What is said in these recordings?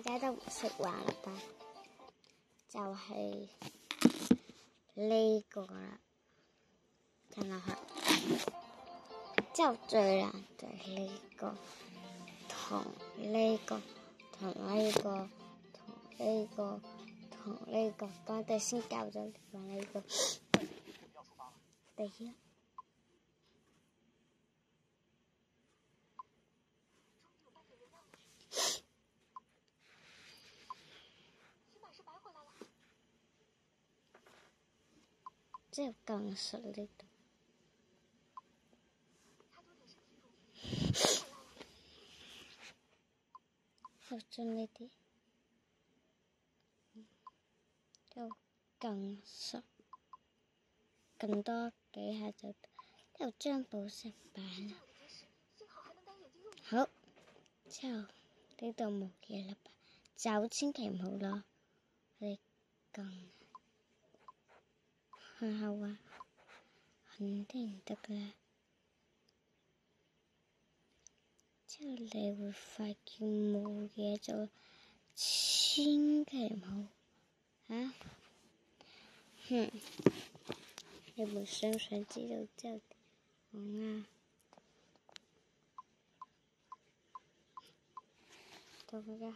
大家都唔識玩啦吧？就係呢個啦，睇落去。之後最難就係呢個，同呢個，同呢個，同呢個，同呢個，我哋先教咗你玩呢個。第一。之後更熟呢度。就將呢啲就更熟，更多幾下就將寶石擺啦。好，之後呢度冇嘢啦吧？就千祈唔好攞，你更向後啊，肯定得啦。之後你會發現冇嘢就千祈唔好嚇。你們想知道之後講啊？等一下，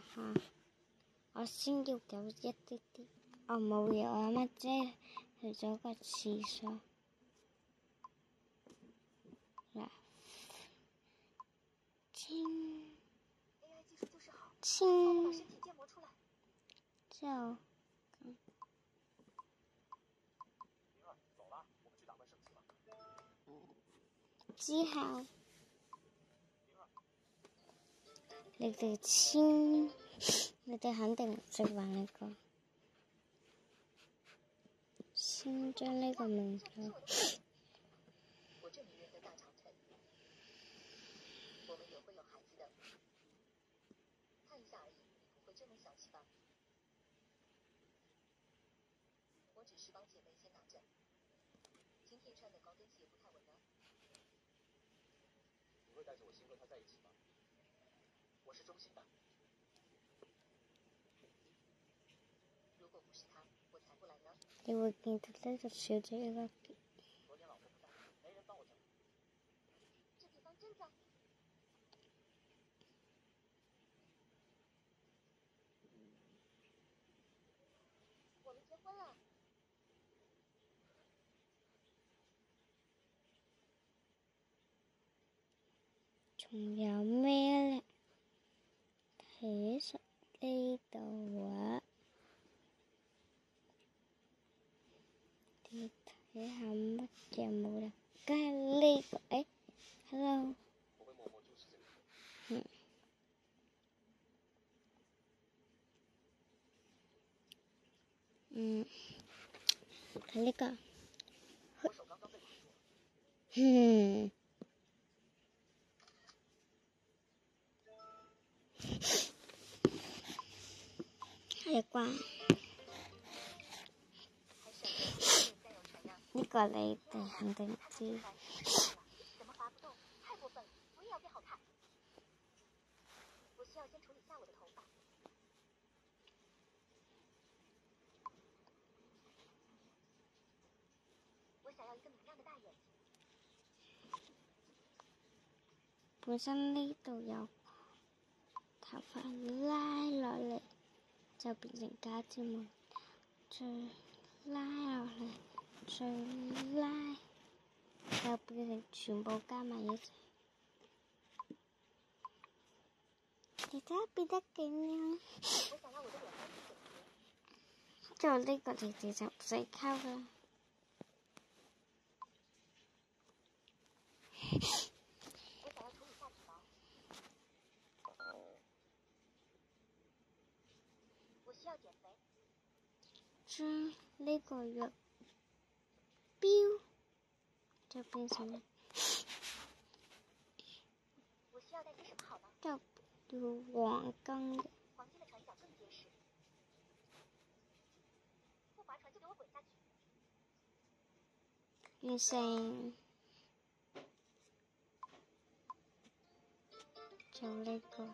我先要搞一啲啲。我冇嘢，我阿媽姐去咗個廁所。嗱，清之後，你哋肯定唔識玩呢個。先將呢個名字。你會見到呢個小姐一個。仲有咩咧？其實呢度啊，你睇下乜嘢冇啦？梗係呢個，hello。睇呢個。係啩？呢個你哋肯定知。本身呢度有頭髮拉落嚟，就變成假睫毛，再拉落嚟，再拉，就變成全部加埋一齊。你睇下變得幾靚。做呢個你哋就唔使溝啦。將呢個藥標就變成就要黃金嘅。變成就呢個。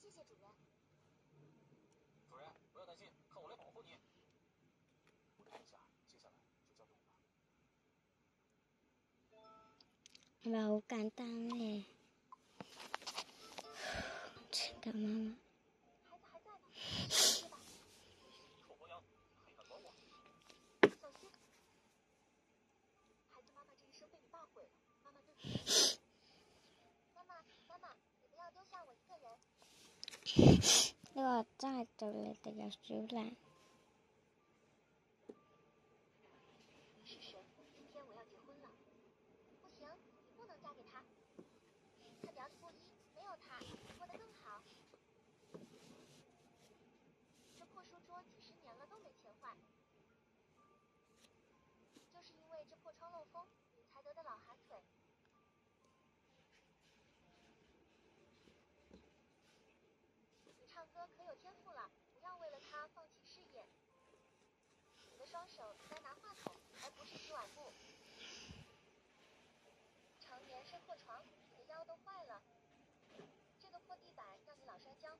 谢谢主人。主人，不要担心，靠我来保护你。我的部下接下来就交给我吧。係咪好簡單咧？咁啊！孩子还在呢，是吧？臭婆娘，还敢管我？小心！孩子，妈妈这一生被你爸毁了，妈妈对不起。妈妈，你不要丢下我一个人。呢個真係對你哋有少難。你是神，今天我要结婚了。不行，你不能嫁给他。他表里不一，没有他，你过得更好。这破书桌几十年了都没钱坏，就是因为这破窗漏风，你才得的老寒腿。你唱歌可有天赋了，不要为了他放弃事业。你的双手应该拿话筒，而不是洗碗布。常年睡破床，你的腰都坏了。这个破地板让你老摔跤，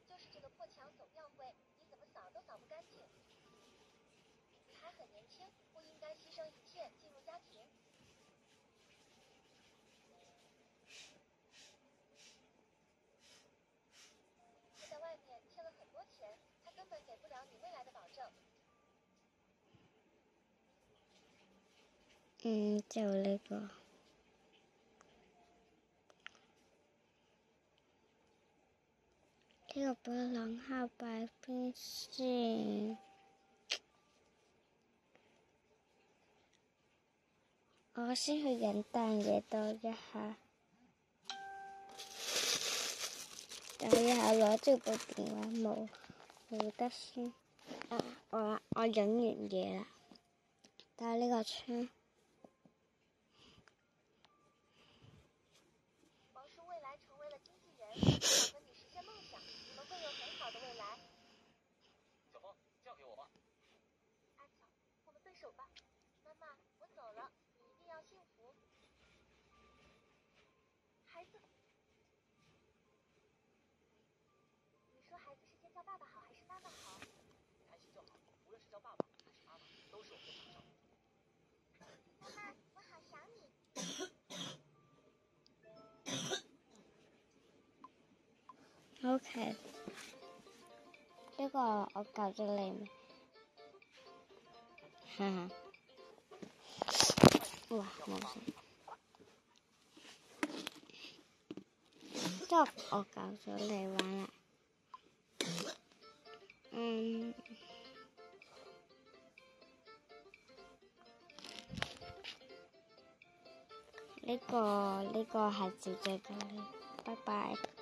就是这个破墙总掉灰，你怎么扫都扫不干净。你还很年轻，不应该牺牲一切进入家庭。你在外面欠了很多钱，他根本给不了你未来的保证。就呢個。呢個波浪號擺邊先？我先去飲啖嘢多一下，等一下攞住部電話冇得先。我飲完嘢啦，打呢個窗。王叔未來成為了經紀人，想和你實現夢想，你們會有很好的未來。小峰，嫁給我吧。阿草，我們分手吧。媽媽，我走了，你一定要幸福。孩子，你說孩子是先叫爸爸好還是媽媽好？你開心就好，無論是叫爸爸還是媽媽，都是我們的掌聲。媽媽，我好想你。OK，呢個我教咗你咩？哈哈，哇，冇事。即係我教咗你玩啦。呢個係姐姐嘅，拜拜。